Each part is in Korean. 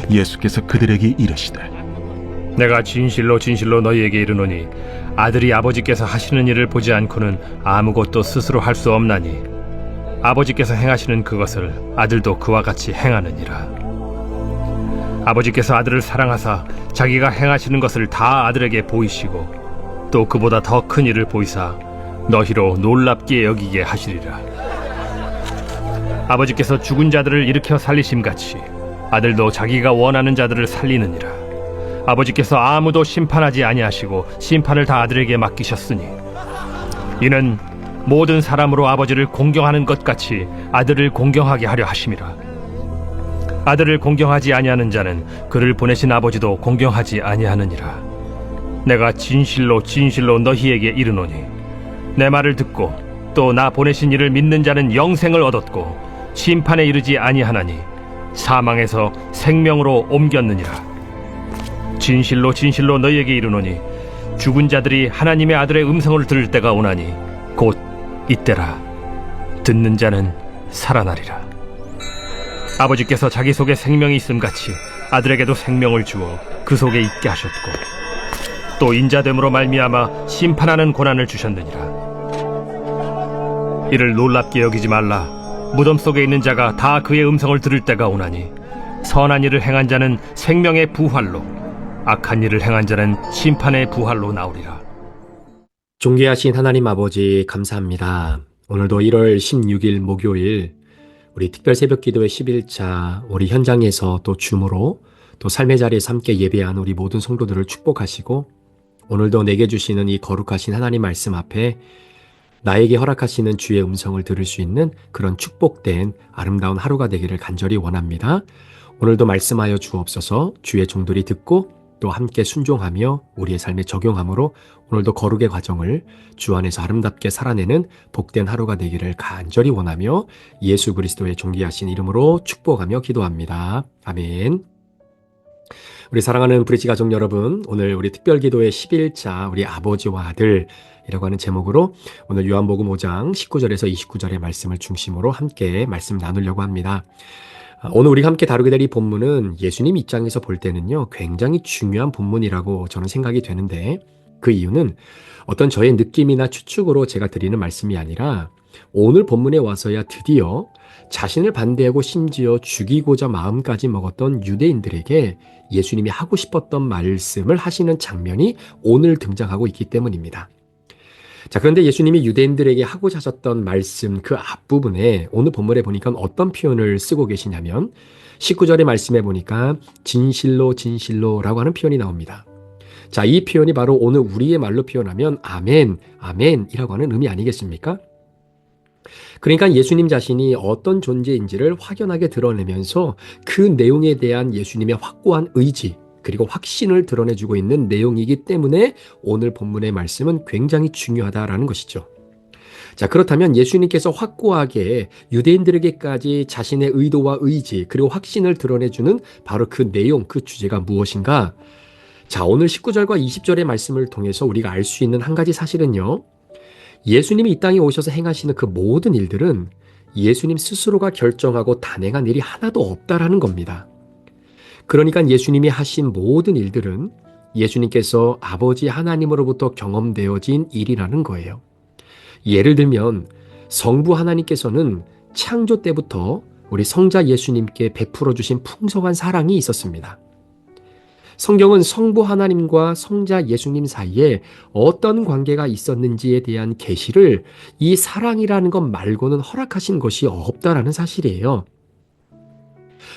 예수께서 그들에게 이르시되 내가 진실로 진실로 너희에게 이르노니 아들이 아버지께서 하시는 일을 보지 않고는 아무것도 스스로 할 수 없나니 아버지께서 행하시는 그것을 아들도 그와 같이 행하느니라. 아버지께서 아들을 사랑하사 자기가 행하시는 것을 다 아들에게 보이시고 또 그보다 더 큰 일을 보이사 너희로 놀랍게 여기게 하시리라. 아버지께서 죽은 자들을 일으켜 살리심같이 아들도 자기가 원하는 자들을 살리느니라. 아버지께서 아무도 심판하지 아니하시고 심판을 다 아들에게 맡기셨으니 이는 모든 사람으로 아버지를 공경하는 것 같이 아들을 공경하게 하려 하심이라. 아들을 공경하지 아니하는 자는 그를 보내신 아버지도 공경하지 아니하느니라. 내가 진실로 진실로 너희에게 이르노니 내 말을 듣고 또 나 보내신 이를 믿는 자는 영생을 얻었고 심판에 이르지 아니하나니 사망에서 생명으로 옮겼느니라. 진실로 진실로 너희에게 이르노니 죽은 자들이 하나님의 아들의 음성을 들을 때가 오나니 곧 이때라. 듣는 자는 살아나리라. 아버지께서 자기 속에 생명이 있음같이 아들에게도 생명을 주어 그 속에 있게 하셨고 또 인자됨으로 말미암아 심판하는 고난을 주셨느니라. 이를 놀랍게 여기지 말라. 무덤 속에 있는 자가 다 그의 음성을 들을 때가 오나니 선한 일을 행한 자는 생명의 부활로 악한 일을 행한 자는 심판의 부활로 나오리라. 존귀하신 하나님 아버지 감사합니다. 오늘도 1월 16일 목요일 우리 특별 새벽 기도회 10일차 우리 현장에서 또 줌으로 또 삶의 자리에서 함께 예배하는 우리 모든 성도들을 축복하시고 오늘도 내게 주시는 이 거룩하신 하나님 말씀 앞에 나에게 허락하시는 주의 음성을 들을 수 있는 그런 축복된 아름다운 하루가 되기를 간절히 원합니다. 오늘도 말씀하여 주옵소서. 주의 종들이 듣고 또 함께 순종하며 우리의 삶에 적용함으로 오늘도 거룩의 과정을 주 안에서 아름답게 살아내는 복된 하루가 되기를 간절히 원하며 예수 그리스도의 존귀하신 이름으로 축복하며 기도합니다. 아멘. 우리 사랑하는 브릿지 가족 여러분, 오늘 우리 특별기도의 10일차 우리 아버지와 아들이라고 하는 제목으로 오늘 요한복음 5장 19절에서 29절의 말씀을 중심으로 함께 말씀 나누려고 합니다. 오늘 우리가 함께 다루게 될 이 본문은 예수님 입장에서 볼 때는요, 굉장히 중요한 본문이라고 저는 생각이 되는데 그 이유는 어떤 저의 느낌이나 추측으로 제가 드리는 말씀이 아니라 오늘 본문에 와서야 드디어 자신을 반대하고 심지어 죽이고자 마음까지 먹었던 유대인들에게 예수님이 하고 싶었던 말씀을 하시는 장면이 오늘 등장하고 있기 때문입니다. 자, 그런데 예수님이 유대인들에게 하고자 하셨던 말씀 그 앞부분에 오늘 본문에 보니까 어떤 표현을 쓰고 계시냐면 19절의 말씀에 보니까 진실로 진실로라고 하는 표현이 나옵니다. 자, 이 표현이 바로 오늘 우리의 말로 표현하면 아멘, 아멘이라고 하는 의미 아니겠습니까? 그러니까 예수님 자신이 어떤 존재인지를 확연하게 드러내면서 그 내용에 대한 예수님의 확고한 의지 그리고 확신을 드러내주고 있는 내용이기 때문에 오늘 본문의 말씀은 굉장히 중요하다라는 것이죠. 자, 그렇다면 예수님께서 확고하게 유대인들에게까지 자신의 의도와 의지 그리고 확신을 드러내주는 바로 그 내용, 그 주제가 무엇인가? 자, 오늘 19절과 20절의 말씀을 통해서 우리가 알 수 있는 한 가지 사실은요. 예수님이 이 땅에 오셔서 행하시는 그 모든 일들은 예수님 스스로가 결정하고 단행한 일이 하나도 없다라는 겁니다. 그러니까 예수님이 하신 모든 일들은 예수님께서 아버지 하나님으로부터 경험되어진 일이라는 거예요. 예를 들면 성부 하나님께서는 창조 때부터 우리 성자 예수님께 베풀어 주신 풍성한 사랑이 있었습니다. 성경은 성부 하나님과 성자 예수님 사이에 어떤 관계가 있었는지에 대한 계시를 이 사랑이라는 것 말고는 허락하신 것이 없다라는 사실이에요.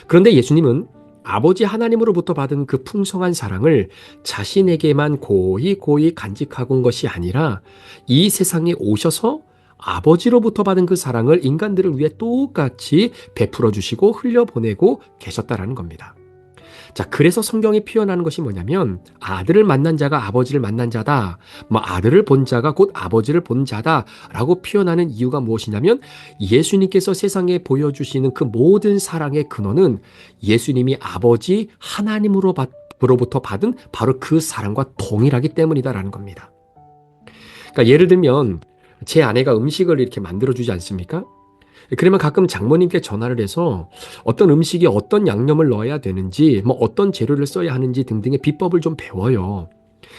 그런데 예수님은 아버지 하나님으로부터 받은 그 풍성한 사랑을 자신에게만 고이 간직하고 온 것이 아니라 이 세상에 오셔서 아버지로부터 받은 그 사랑을 인간들을 위해 똑같이 베풀어 주시고 흘려보내고 계셨다라는 겁니다. 자, 그래서 성경이 표현하는 것이 뭐냐면 아들을 만난 자가 아버지를 만난 자다. 아들을 본 자가 곧 아버지를 본 자다라고 표현하는 이유가 무엇이냐면 예수님께서 세상에 보여주시는 그 모든 사랑의 근원은 예수님이 아버지 하나님으로부터 받은 바로 그 사랑과 동일하기 때문이다라는 겁니다. 그러니까 예를 들면 제 아내가 음식을 이렇게 만들어주지 않습니까? 그러면 가끔 장모님께 전화를 해서 어떤 음식에 어떤 양념을 넣어야 되는지, 뭐 어떤 재료를 써야 하는지 등등의 비법을 좀 배워요.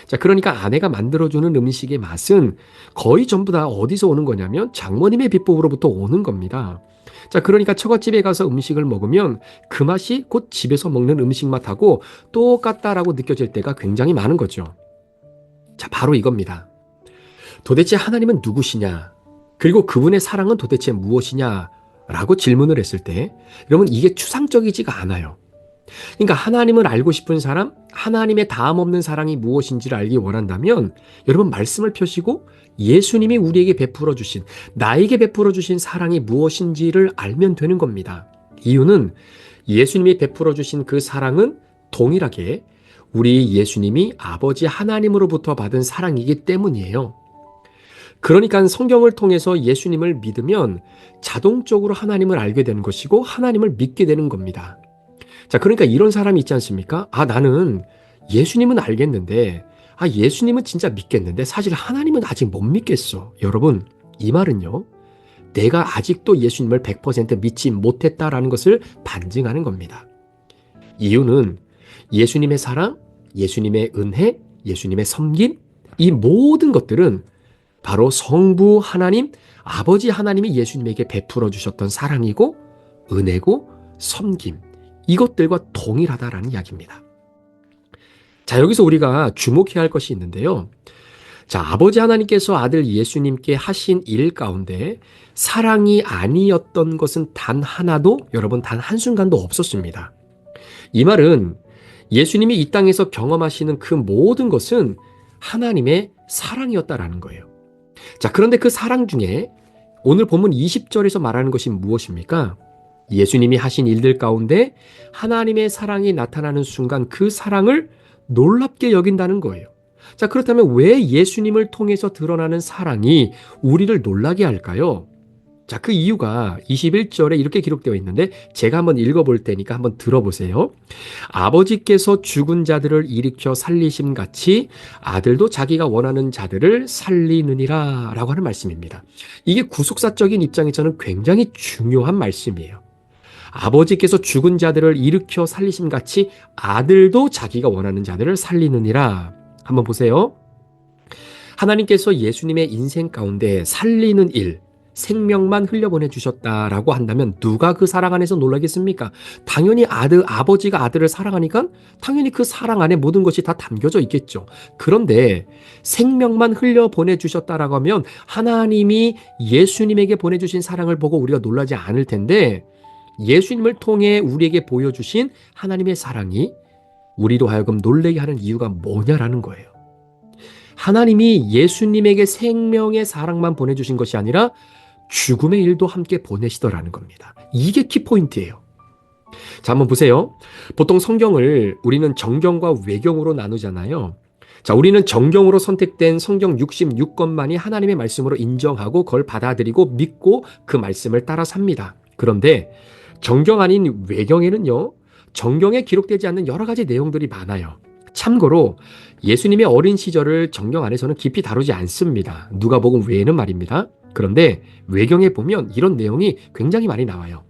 자, 그러니까 아내가 만들어주는 음식의 맛은 거의 전부 다 어디서 오는 거냐면 장모님의 비법으로부터 오는 겁니다. 자, 그러니까 처갓집에 가서 음식을 먹으면 그 맛이 곧 집에서 먹는 음식 맛하고 똑같다라고 느껴질 때가 굉장히 많은 거죠. 자, 바로 이겁니다. 도대체 하나님은 누구시냐? 그리고 그분의 사랑은 도대체 무엇이냐? 라고 질문을 했을 때, 여러분, 이게 추상적이지가 않아요. 그러니까 하나님을 알고 싶은 사람, 하나님의 다음 없는 사랑이 무엇인지를 알기 원한다면, 여러분, 말씀을 펴시고 예수님이 우리에게 베풀어 주신, 나에게 베풀어 주신 사랑이 무엇인지를 알면 되는 겁니다. 이유는 예수님이 베풀어 주신 그 사랑은 동일하게 우리 예수님이 아버지 하나님으로부터 받은 사랑이기 때문이에요. 그러니까 성경을 통해서 예수님을 믿으면 자동적으로 하나님을 알게 되는 것이고 하나님을 믿게 되는 겁니다. 자, 그러니까 이런 사람이 있지 않습니까? 나는 예수님은 알겠는데, 예수님은 진짜 믿겠는데 사실 하나님은 아직 못 믿겠어. 여러분, 이 말은요, 내가 아직도 예수님을 100% 믿지 못했다라는 것을 반증하는 겁니다. 이유는 예수님의 사랑, 예수님의 은혜, 예수님의 섬김, 이 모든 것들은 바로 성부 하나님, 아버지 하나님이 예수님에게 베풀어 주셨던 사랑이고 은혜고 섬김, 이것들과 동일하다라는 이야기입니다. 자, 여기서 우리가 주목해야 할 것이 있는데요. 자, 아버지 하나님께서 아들 예수님께 하신 일 가운데 사랑이 아니었던 것은 단 하나도, 여러분, 단 한순간도 없었습니다. 이 말은 예수님이 이 땅에서 경험하시는 그 모든 것은 하나님의 사랑이었다라는 거예요. 자, 그런데 그 사랑 중에 오늘 본문 20절에서 말하는 것이 무엇입니까? 예수님이 하신 일들 가운데 하나님의 사랑이 나타나는 순간 그 사랑을 놀랍게 여긴다는 거예요. 자, 그렇다면 왜 예수님을 통해서 드러나는 사랑이 우리를 놀라게 할까요? 자, 그 이유가 21절에 이렇게 기록되어 있는데 제가 한번 읽어볼 테니까 한번 들어보세요. 아버지께서 죽은 자들을 일으켜 살리심 같이 아들도 자기가 원하는 자들을 살리느니라 라고 하는 말씀입니다. 이게 구속사적인 입장에서는 굉장히 중요한 말씀이에요. 아버지께서 죽은 자들을 일으켜 살리심 같이 아들도 자기가 원하는 자들을 살리느니라. 한번 보세요. 하나님께서 예수님의 인생 가운데 살리는 일, 생명만 흘려보내 주셨다라고 한다면 누가 그 사랑 안에서 놀라겠습니까? 당연히 아버지가 아들을 사랑하니까 당연히 그 사랑 안에 모든 것이 다 담겨져 있겠죠. 그런데 생명만 흘려보내 주셨다라고 하면 하나님이 예수님에게 보내주신 사랑을 보고 우리가 놀라지 않을 텐데 예수님을 통해 우리에게 보여주신 하나님의 사랑이 우리로 하여금 놀라게 하는 이유가 뭐냐라는 거예요. 하나님이 예수님에게 생명의 사랑만 보내주신 것이 아니라 죽음의 일도 함께 보내시더라는 겁니다. 이게 키포인트예요. 자, 한번 보세요. 보통 성경을 우리는 정경과 외경으로 나누잖아요. 자, 우리는 정경으로 선택된 성경 66권만이 하나님의 말씀으로 인정하고 그걸 받아들이고 믿고 그 말씀을 따라 삽니다. 그런데 정경 아닌 외경에는요, 정경에 기록되지 않는 여러 가지 내용들이 많아요. 참고로 예수님의 어린 시절을 정경 안에서는 깊이 다루지 않습니다. 누가복음 외에는 말입니다. 그런데 외경에 보면 이런 내용이 굉장히 많이 나와요.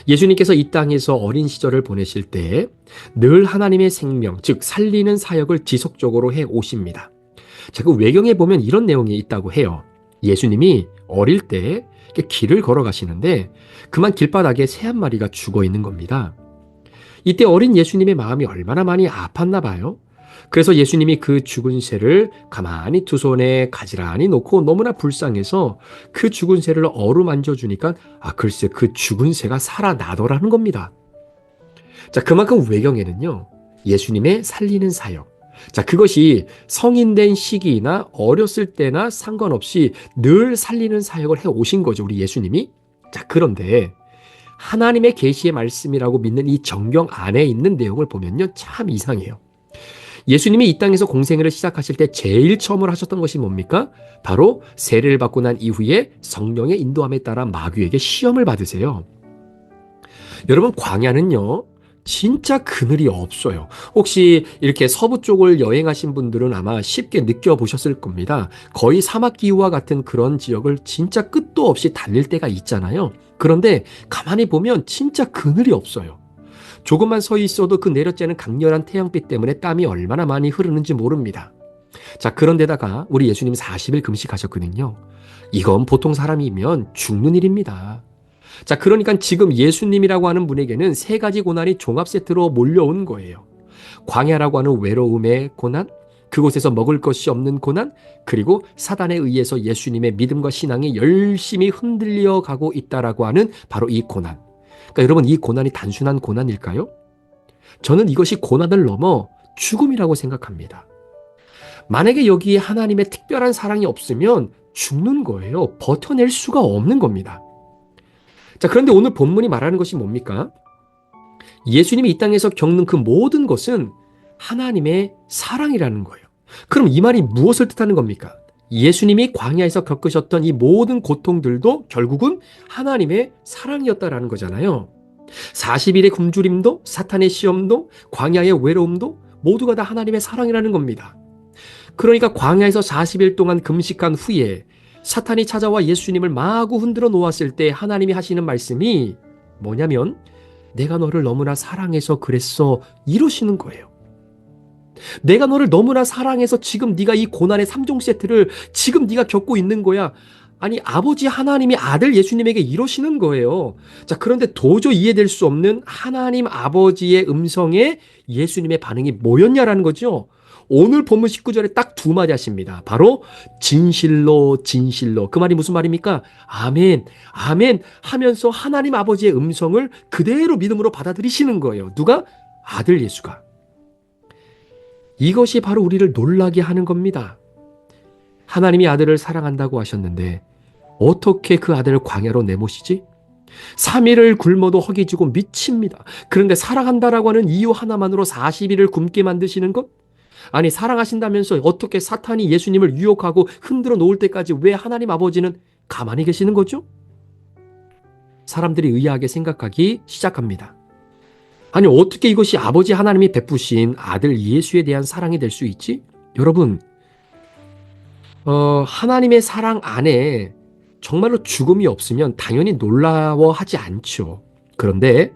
예수님께서 이 땅에서 어린 시절을 보내실 때 늘 하나님의 생명, 즉 살리는 사역을 지속적으로 해 오십니다. 자, 그 외경에 보면 이런 내용이 있다고 해요. 예수님이 어릴 때 길을 걸어가시는데 그만 길바닥에 새 한 마리가 죽어 있는 겁니다. 이때 어린 예수님의 마음이 얼마나 많이 아팠나 봐요. 그래서 예수님이 그 죽은 새를 가만히 두 손에 가지런히 놓고 너무나 불쌍해서 그 죽은 새를 어루만져 주니까 글쎄 그 죽은 새가 살아나더라는 겁니다. 자, 그만큼 외경에는요, 예수님의 살리는 사역, 자, 그것이 성인된 시기나 어렸을 때나 상관없이 늘 살리는 사역을 해 오신 거죠, 우리 예수님이. 자, 그런데 하나님의 계시의 말씀이라고 믿는 이 정경 안에 있는 내용을 보면요, 참 이상해요. 예수님이 이 땅에서 공생애를 시작하실 때 제일 처음으로 하셨던 것이 뭡니까? 바로 세례를 받고 난 이후에 성령의 인도함에 따라 마귀에게 시험을 받으세요. 여러분, 광야는요, 진짜 그늘이 없어요. 혹시 이렇게 서부 쪽을 여행하신 분들은 아마 쉽게 느껴보셨을 겁니다. 거의 사막기후와 같은 그런 지역을 진짜 끝도 없이 달릴 때가 있잖아요. 그런데 가만히 보면 진짜 그늘이 없어요. 조금만 서 있어도 그 내려쬐는 강렬한 태양빛 때문에 땀이 얼마나 많이 흐르는지 모릅니다. 자, 그런데다가 우리 예수님 40일 금식하셨거든요. 이건 보통 사람이면 죽는 일입니다. 자, 그러니까 지금 예수님이라고 하는 분에게는 세 가지 고난이 종합 세트로 몰려온 거예요. 광야라고 하는 외로움의 고난, 그곳에서 먹을 것이 없는 고난, 그리고 사단에 의해서 예수님의 믿음과 신앙이 열심히 흔들려 가고 있다라고 하는 바로 이 고난. 그러니까 여러분, 이 고난이 단순한 고난일까요? 저는 이것이 고난을 넘어 죽음이라고 생각합니다. 만약에 여기에 하나님의 특별한 사랑이 없으면 죽는 거예요. 버텨낼 수가 없는 겁니다. 자, 그런데 오늘 본문이 말하는 것이 뭡니까? 예수님이 이 땅에서 겪는 그 모든 것은 하나님의 사랑이라는 거예요. 그럼 이 말이 무엇을 뜻하는 겁니까? 예수님이 광야에서 겪으셨던 이 모든 고통들도 결국은 하나님의 사랑이었다라는 거잖아요. 40일의 굶주림도, 사탄의 시험도, 광야의 외로움도 모두가 다 하나님의 사랑이라는 겁니다. 그러니까 광야에서 40일 동안 금식한 후에 사탄이 찾아와 예수님을 마구 흔들어 놓았을 때 하나님이 하시는 말씀이 뭐냐면 내가 너를 너무나 사랑해서 그랬어, 이러시는 거예요. 내가 너를 너무나 사랑해서 지금 네가 이 고난의 3종 세트를 지금 네가 겪고 있는 거야. 아니, 아버지 하나님이 아들 예수님에게 이러시는 거예요. 자, 그런데 도저히 이해될 수 없는 하나님 아버지의 음성에 예수님의 반응이 뭐였냐라는 거죠. 오늘 본문 19절에 딱 두 마디 하십니다. 바로 진실로 진실로. 그 말이 무슨 말입니까? 아멘, 아멘 하면서 하나님 아버지의 음성을 그대로 믿음으로 받아들이시는 거예요. 누가? 아들 예수가. 이것이 바로 우리를 놀라게 하는 겁니다. 하나님이 아들을 사랑한다고 하셨는데 어떻게 그 아들을 광야로 내모시지? 3일을 굶어도 허기지고 미칩니다. 그런데 사랑한다라고 하는 이유 하나만으로 40일을 굶게 만드시는 것? 아니, 사랑하신다면서 어떻게 사탄이 예수님을 유혹하고 흔들어 놓을 때까지 왜 하나님 아버지는 가만히 계시는 거죠? 사람들이 의아하게 생각하기 시작합니다. 아니, 어떻게 이것이 아버지 하나님이 베푸신 아들 예수에 대한 사랑이 될 수 있지? 여러분, 하나님의 사랑 안에 정말로 죽음이 없으면 당연히 놀라워하지 않죠. 그런데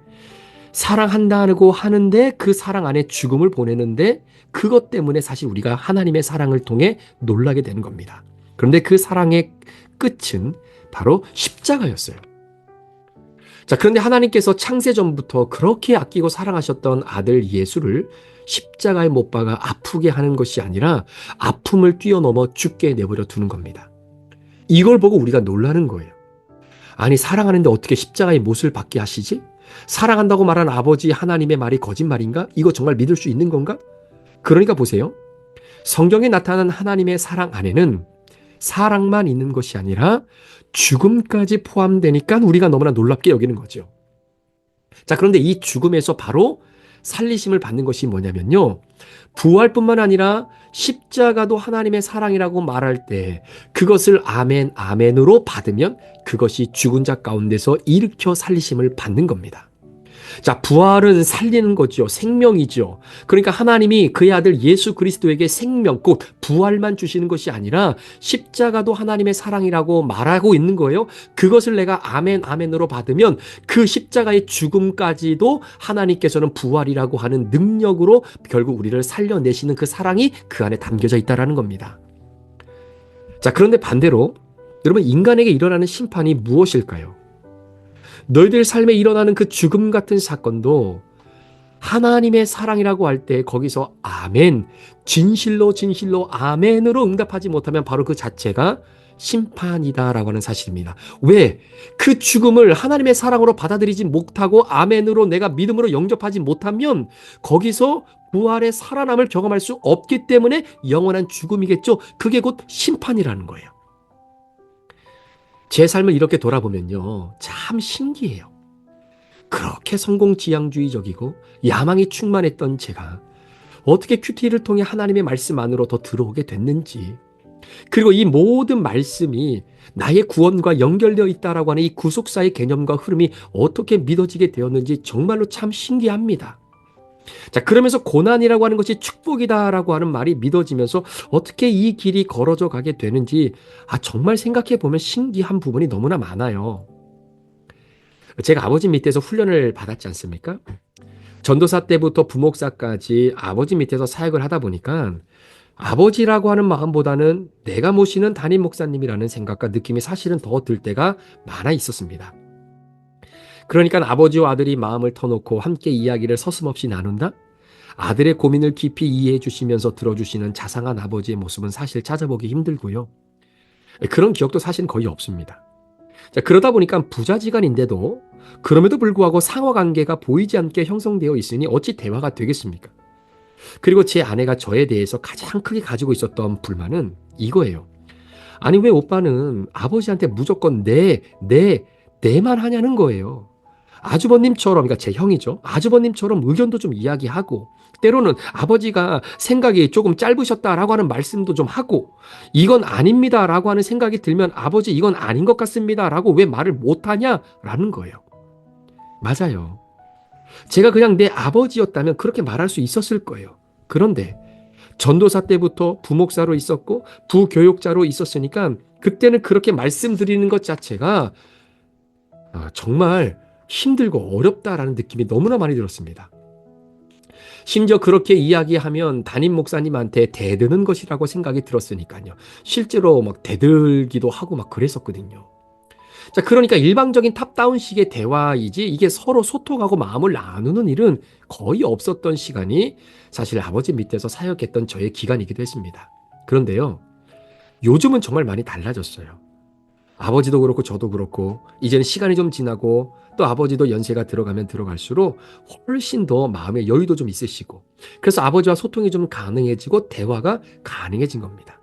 사랑한다고 하는데 그 사랑 안에 죽음을 보내는데 그것 때문에 사실 우리가 하나님의 사랑을 통해 놀라게 되는 겁니다. 그런데 그 사랑의 끝은 바로 십자가였어요. 자, 그런데 하나님께서 창세전부터 그렇게 아끼고 사랑하셨던 아들 예수를 십자가에 못 박아 아프게 하는 것이 아니라 아픔을 뛰어넘어 죽게 내버려 두는 겁니다. 이걸 보고 우리가 놀라는 거예요. 아니, 사랑하는데 어떻게 십자가에 못을 박게 하시지? 사랑한다고 말한 아버지 하나님의 말이 거짓말인가? 이거 정말 믿을 수 있는 건가? 그러니까 보세요. 성경에 나타난 하나님의 사랑 안에는 사랑만 있는 것이 아니라 죽음까지 포함되니까 우리가 너무나 놀랍게 여기는 거죠. 자, 그런데 이 죽음에서 바로 살리심을 받는 것이 뭐냐면요. 부활뿐만 아니라 십자가도 하나님의 사랑이라고 말할 때 그것을 아멘, 아멘으로 받으면 그것이 죽은 자 가운데서 일으켜 살리심을 받는 겁니다. 자, 부활은 살리는 거죠. 생명이죠. 그러니까 하나님이 그의 아들 예수 그리스도에게 생명, 곧 부활만 주시는 것이 아니라 십자가도 하나님의 사랑이라고 말하고 있는 거예요. 그것을 내가 아멘, 아멘으로 받으면 그 십자가의 죽음까지도 하나님께서는 부활이라고 하는 능력으로 결국 우리를 살려내시는 그 사랑이 그 안에 담겨져 있다는 겁니다. 자, 그런데 반대로 여러분, 인간에게 일어나는 심판이 무엇일까요? 너희들 삶에 일어나는 그 죽음 같은 사건도 하나님의 사랑이라고 할 때 거기서 아멘, 진실로 진실로 아멘으로 응답하지 못하면 바로 그 자체가 심판이다라고 하는 사실입니다. 왜? 그 죽음을 하나님의 사랑으로 받아들이지 못하고 아멘으로 내가 믿음으로 영접하지 못하면 거기서 부활의 살아남을 경험할 수 없기 때문에 영원한 죽음이겠죠. 그게 곧 심판이라는 거예요. 제 삶을 이렇게 돌아보면요, 참 신기해요. 그렇게 성공지향주의적이고 야망이 충만했던 제가 어떻게 큐티를 통해 하나님의 말씀 안으로 더 들어오게 됐는지, 그리고 이 모든 말씀이 나의 구원과 연결되어 있다라고 하는 이 구속사의 개념과 흐름이 어떻게 믿어지게 되었는지 정말로 참 신기합니다. 자, 그러면서 고난이라고 하는 것이 축복이다라고 하는 말이 믿어지면서 어떻게 이 길이 걸어져 가게 되는지 정말 생각해 보면 신기한 부분이 너무나 많아요. 제가 아버지 밑에서 훈련을 받았지 않습니까? 전도사 때부터 부목사까지 아버지 밑에서 사역을 하다 보니까 아버지라고 하는 마음보다는 내가 모시는 담임 목사님이라는 생각과 느낌이 사실은 더 들 때가 많아 있었습니다. 그러니까 아버지와 아들이 마음을 터놓고 함께 이야기를 서슴없이 나눈다? 아들의 고민을 깊이 이해해 주시면서 들어주시는 자상한 아버지의 모습은 사실 찾아보기 힘들고요. 그런 기억도 사실 거의 없습니다. 자, 그러다 보니까 부자지간인데도 그럼에도 불구하고 상호관계가 보이지 않게 형성되어 있으니 어찌 대화가 되겠습니까? 그리고 제 아내가 저에 대해서 가장 크게 가지고 있었던 불만은 이거예요. 아니, 왜 오빠는 아버지한테 무조건 내만 하냐는 거예요. 아주버님처럼, 그러니까 제 형이죠. 아주버님처럼 의견도 좀 이야기하고, 때로는 아버지가 생각이 조금 짧으셨다라고 하는 말씀도 좀 하고, 이건 아닙니다라고 하는 생각이 들면 아버지 이건 아닌 것 같습니다라고 왜 말을 못하냐라는 거예요. 맞아요. 제가 그냥 내 아버지였다면 그렇게 말할 수 있었을 거예요. 그런데 전도사 때부터 부목사로 있었고 부교육자로 있었으니까 그때는 그렇게 말씀드리는 것 자체가 정말 힘들고 어렵다라는 느낌이 너무나 많이 들었습니다. 심지어 그렇게 이야기하면 담임 목사님한테 대드는 것이라고 생각이 들었으니까요. 실제로 막 대들기도 하고 막 그랬었거든요. 자, 그러니까 일방적인 탑다운식의 대화이지 이게 서로 소통하고 마음을 나누는 일은 거의 없었던 시간이 사실 아버지 밑에서 사역했던 저의 기간이기도 했습니다. 그런데요, 요즘은 정말 많이 달라졌어요. 아버지도 그렇고 저도 그렇고 이제는 시간이 좀 지나고 또 아버지도 연세가 들어가면 들어갈수록 훨씬 더 마음의 여유도 좀 있으시고 그래서 아버지와 소통이 좀 가능해지고 대화가 가능해진 겁니다.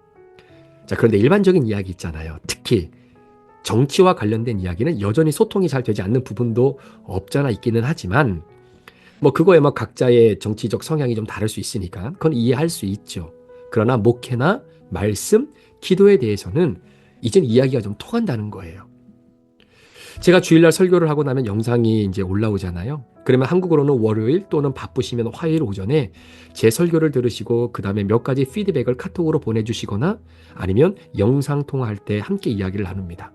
자, 그런데 일반적인 이야기 있잖아요. 특히 정치와 관련된 이야기는 여전히 소통이 잘 되지 않는 부분도 없잖아 있기는 하지만 뭐 그거에 뭐 각자의 정치적 성향이 좀 다를 수 있으니까 그건 이해할 수 있죠. 그러나 목회나 말씀, 기도에 대해서는 이젠 이야기가 좀 통한다는 거예요. 제가 주일날 설교를 하고 나면 영상이 이제 올라오잖아요. 그러면 한국으로는 월요일 또는 바쁘시면 화요일 오전에 제 설교를 들으시고 그 다음에 몇 가지 피드백을 카톡으로 보내주시거나 아니면 영상 통화할 때 함께 이야기를 나눕니다.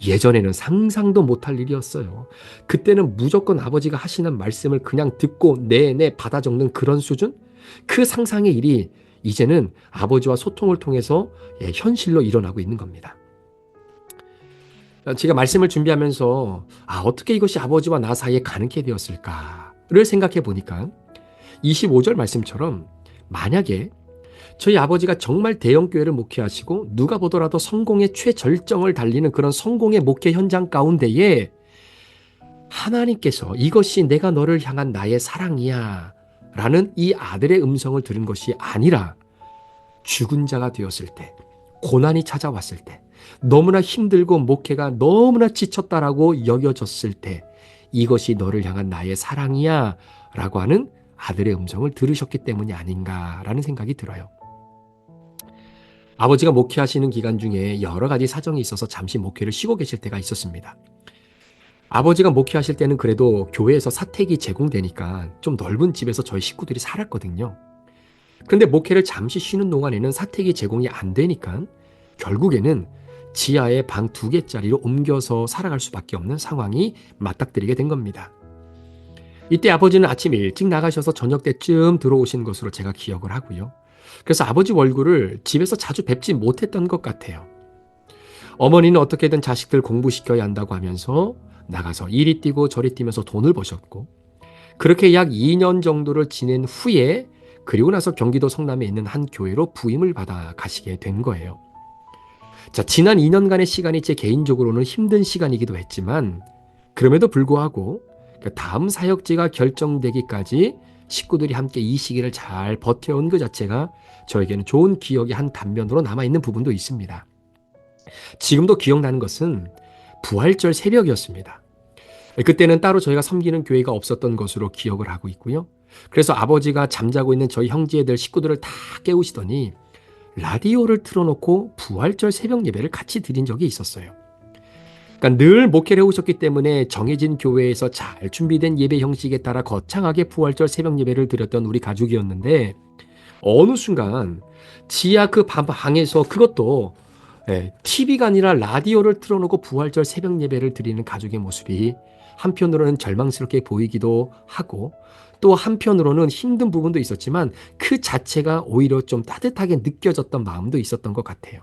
예전에는 상상도 못할 일이었어요. 그때는 무조건 아버지가 하시는 말씀을 그냥 듣고 내내 받아 적는 그런 수준? 그 상상의 일이 이제는 아버지와 소통을 통해서 현실로 일어나고 있는 겁니다. 제가 말씀을 준비하면서 어떻게 이것이 아버지와 나 사이에 가능하게 되었을까를 생각해 보니까 25절 말씀처럼 만약에 저희 아버지가 정말 대형교회를 목회하시고 누가 보더라도 성공의 최절정을 달리는 그런 성공의 목회 현장 가운데에 하나님께서 이것이 내가 너를 향한 나의 사랑이야 라는 이 아들의 음성을 들은 것이 아니라 죽은 자가 되었을 때, 고난이 찾아왔을 때, 너무나 힘들고 목회가 너무나 지쳤다라고 여겨졌을 때 이것이 너를 향한 나의 사랑이야 라고 하는 아들의 음성을 들으셨기 때문이 아닌가라는 생각이 들어요. 아버지가 목회하시는 기간 중에 여러 가지 사정이 있어서 잠시 목회를 쉬고 계실 때가 있었습니다. 아버지가 목회하실 때는 그래도 교회에서 사택이 제공되니까 좀 넓은 집에서 저희 식구들이 살았거든요. 그런데 목회를 잠시 쉬는 동안에는 사택이 제공이 안 되니까 결국에는 지하에 방 2개짜리로 옮겨서 살아갈 수밖에 없는 상황이 맞닥뜨리게 된 겁니다. 이때 아버지는 아침 일찍 나가셔서 저녁 때쯤 들어오신 것으로 제가 기억을 하고요. 그래서 아버지 얼굴을 집에서 자주 뵙지 못했던 것 같아요. 어머니는 어떻게든 자식들 공부시켜야 한다고 하면서 나가서 이리 뛰고 저리 뛰면서 돈을 버셨고 그렇게 약 2년 정도를 지낸 후에 그리고 나서 경기도 성남에 있는 한 교회로 부임을 받아 가시게 된 거예요. 자, 지난 2년간의 시간이 제 개인적으로는 힘든 시간이기도 했지만 그럼에도 불구하고 다음 사역지가 결정되기까지 식구들이 함께 이 시기를 잘 버텨온 그 자체가 저에게는 좋은 기억의 한 단면으로 남아있는 부분도 있습니다. 지금도 기억나는 것은 부활절 새벽이었습니다. 그때는 따로 저희가 섬기는 교회가 없었던 것으로 기억을 하고 있고요. 그래서 아버지가 잠자고 있는 저희 형제들 식구들을 다 깨우시더니 라디오를 틀어놓고 부활절 새벽 예배를 같이 드린 적이 있었어요. 그러니까 늘 목회를 해오셨기 때문에 정해진 교회에서 잘 준비된 예배 형식에 따라 거창하게 부활절 새벽 예배를 드렸던 우리 가족이었는데 어느 순간 지하 그 방에서 그것도 TV가 아니라 라디오를 틀어놓고 부활절 새벽 예배를 드리는 가족의 모습이 한편으로는 절망스럽게 보이기도 하고 또 한편으로는 힘든 부분도 있었지만 그 자체가 오히려 좀 따뜻하게 느껴졌던 마음도 있었던 것 같아요.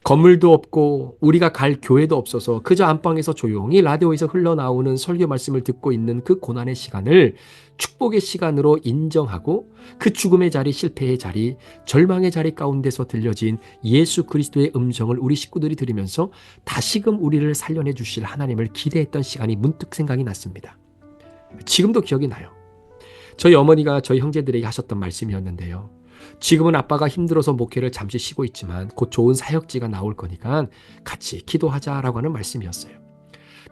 건물도 없고 우리가 갈 교회도 없어서 그저 안방에서 조용히 라디오에서 흘러나오는 설교 말씀을 듣고 있는 그 고난의 시간을 축복의 시간으로 인정하고 그 죽음의 자리, 실패의 자리, 절망의 자리 가운데서 들려진 예수 그리스도의 음성을 우리 식구들이 들으면서 다시금 우리를 살려내 주실 하나님을 기대했던 시간이 문득 생각이 났습니다. 지금도 기억이 나요. 저희 어머니가 저희 형제들에게 하셨던 말씀이었는데요. 지금은 아빠가 힘들어서 목회를 잠시 쉬고 있지만 곧 좋은 사역지가 나올 거니까 같이 기도하자라고 하는 말씀이었어요.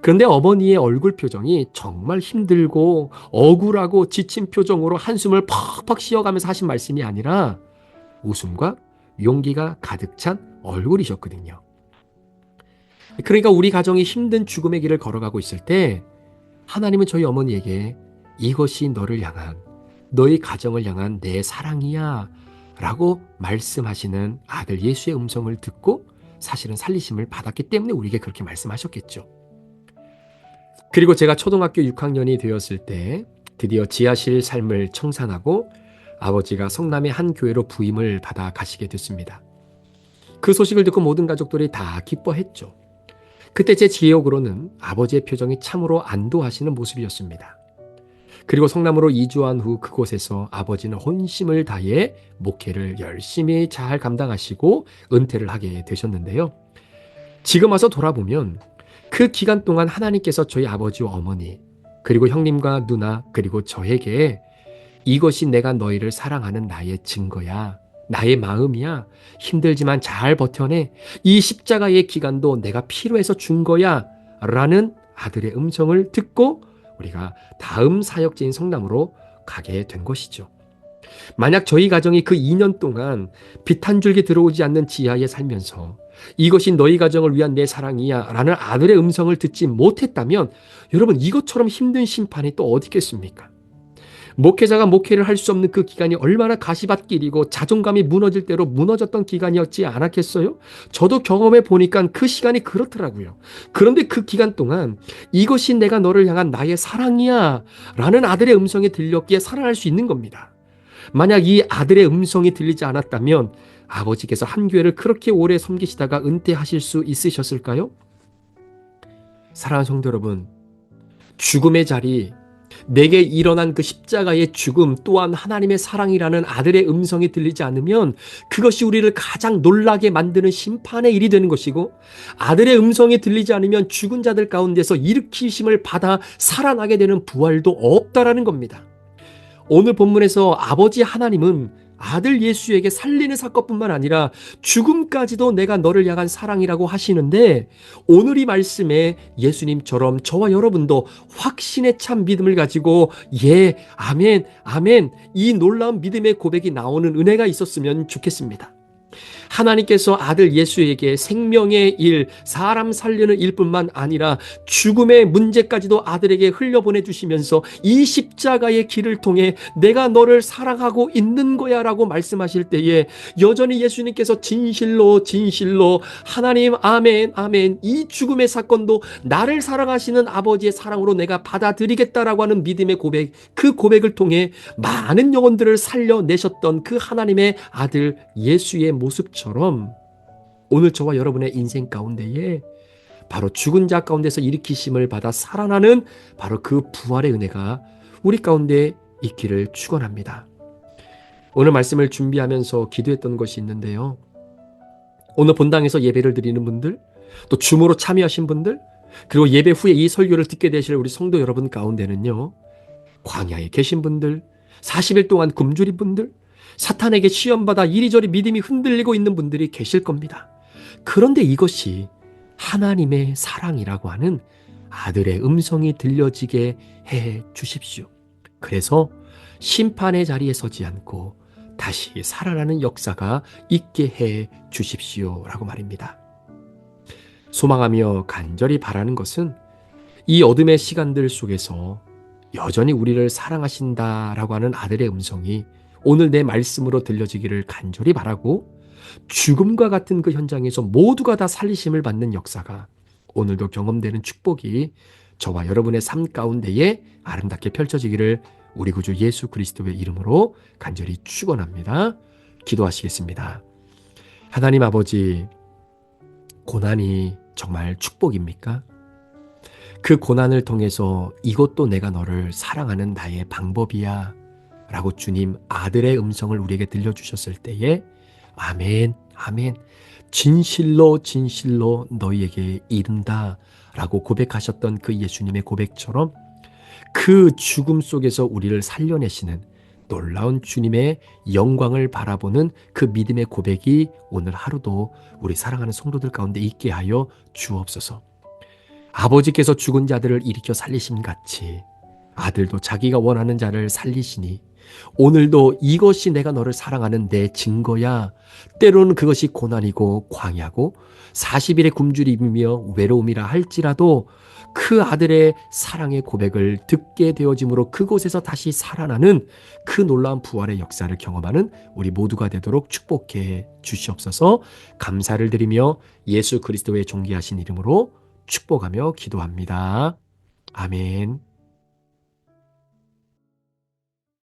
그런데 어머니의 얼굴 표정이 정말 힘들고 억울하고 지친 표정으로 한숨을 퍽퍽 쉬어가면서 하신 말씀이 아니라 웃음과 용기가 가득 찬 얼굴이셨거든요. 그러니까 우리 가정이 힘든 죽음의 길을 걸어가고 있을 때 하나님은 저희 어머니에게 이것이 너를 향한, 너희 가정을 향한 내 사랑이야 라고 말씀하시는 아들 예수의 음성을 듣고 사실은 살리심을 받았기 때문에 우리에게 그렇게 말씀하셨겠죠. 그리고 제가 초등학교 6학년이 되었을 때 드디어 지하실 삶을 청산하고 아버지가 성남의 한 교회로 부임을 받아 가시게 됐습니다. 그 소식을 듣고 모든 가족들이 다 기뻐했죠. 그때 제 기억으로는 아버지의 표정이 참으로 안도하시는 모습이었습니다. 그리고 성남으로 이주한 후 그곳에서 아버지는 혼심을 다해 목회를 열심히 잘 감당하시고 은퇴를 하게 되셨는데요. 지금 와서 돌아보면 그 기간 동안 하나님께서 저희 아버지와 어머니 그리고 형님과 누나 그리고 저에게 이것이 내가 너희를 사랑하는 나의 증거야. 나의 마음이야. 힘들지만 잘 버텨내. 이 십자가의 기간도 내가 필요해서 준 거야. 라는 아들의 음성을 듣고 우리가 다음 사역지인 성남으로 가게 된 것이죠. 만약 저희 가정이 그 2년 동안 빛 한 줄기 들어오지 않는 지하에 살면서 이것이 너희 가정을 위한 내 사랑이야 라는 아들의 음성을 듣지 못했다면 여러분 이것처럼 힘든 심판이 또 어디 있겠습니까? 목회자가 목회를 할 수 없는 그 기간이 얼마나 가시밭길이고 자존감이 무너질 대로 무너졌던 기간이었지 않았겠어요? 저도 경험해 보니까 그 시간이 그렇더라고요. 그런데 그 기간 동안 이것이 내가 너를 향한 나의 사랑이야 라는 아들의 음성이 들렸기에 살아날 수 있는 겁니다. 만약 이 아들의 음성이 들리지 않았다면 아버지께서 한 교회를 그렇게 오래 섬기시다가 은퇴하실 수 있으셨을까요? 사랑하는 성도 여러분, 죽음의 자리, 내게 일어난 그 십자가의 죽음 또한 하나님의 사랑이라는 아들의 음성이 들리지 않으면 그것이 우리를 가장 놀라게 만드는 심판의 일이 되는 것이고 아들의 음성이 들리지 않으면 죽은 자들 가운데서 일으키심을 받아 살아나게 되는 부활도 없다라는 겁니다. 오늘 본문에서 아버지 하나님은 아들 예수에게 살리는 사건뿐만 아니라 죽음까지도 내가 너를 향한 사랑이라고 하시는데 오늘 이 말씀에 예수님처럼 저와 여러분도 확신에 찬 믿음을 가지고 예, 아멘, 아멘 이 놀라운 믿음의 고백이 나오는 은혜가 있었으면 좋겠습니다. 하나님께서 아들 예수에게 생명의 일, 사람 살리는 일뿐만 아니라 죽음의 문제까지도 아들에게 흘려보내 주시면서 이 십자가의 길을 통해 내가 너를 사랑하고 있는 거야 라고 말씀하실 때에 여전히 예수님께서 진실로 진실로 하나님 아멘 아멘 이 죽음의 사건도 나를 사랑하시는 아버지의 사랑으로 내가 받아들이겠다라고 하는 믿음의 고백, 그 고백을 통해 많은 영혼들을 살려내셨던 그 하나님의 아들 예수의 모습처럼 오늘 저와 여러분의 인생 가운데에 바로 죽은 자 가운데서 일으키심을 받아 살아나는 바로 그 부활의 은혜가 우리 가운데 있기를 축원합니다. 오늘 말씀을 준비하면서 기도했던 것이 있는데요. 오늘 본당에서 예배를 드리는 분들, 또 줌으로 참여하신 분들, 그리고 예배 후에 이 설교를 듣게 되실 우리 성도 여러분 가운데는요. 광야에 계신 분들, 40일 동안 굶주린 분들, 사탄에게 시험받아 이리저리 믿음이 흔들리고 있는 분들이 계실 겁니다. 그런데 이것이 하나님의 사랑이라고 하는 아들의 음성이 들려지게 해 주십시오. 그래서 심판의 자리에 서지 않고 다시 살아나는 역사가 있게 해 주십시오 라고 말입니다. 소망하며 간절히 바라는 것은 이 어둠의 시간들 속에서 여전히 우리를 사랑하신다라고 하는 아들의 음성이 오늘 내 말씀으로 들려지기를 간절히 바라고, 죽음과 같은 그 현장에서 모두가 다 살리심을 받는 역사가 오늘도 경험되는 축복이 저와 여러분의 삶 가운데에 아름답게 펼쳐지기를 우리 구주 예수 그리스도의 이름으로 간절히 축원합니다. 기도하시겠습니다. 하나님 아버지, 고난이 정말 축복입니까? 그 고난을 통해서 이것도 내가 너를 사랑하는 나의 방법이야 라고 주님 아들의 음성을 우리에게 들려주셨을 때에 아멘, 아멘, 진실로 진실로 너희에게 이른다 라고 고백하셨던 그 예수님의 고백처럼 그 죽음 속에서 우리를 살려내시는 놀라운 주님의 영광을 바라보는 그 믿음의 고백이 오늘 하루도 우리 사랑하는 성도들 가운데 있게 하여 주옵소서. 아버지께서 죽은 자들을 일으켜 살리심 같이 아들도 자기가 원하는 자를 살리시니 오늘도 이것이 내가 너를 사랑하는 내 증거야. 때로는 그것이 고난이고 광야고 40일의 굶주림이며 외로움이라 할지라도 그 아들의 사랑의 고백을 듣게 되어짐으로 그곳에서 다시 살아나는 그 놀라운 부활의 역사를 경험하는 우리 모두가 되도록 축복해 주시옵소서. 감사를 드리며 예수 그리스도의 존귀하신 이름으로 축복하며 기도합니다. 아멘.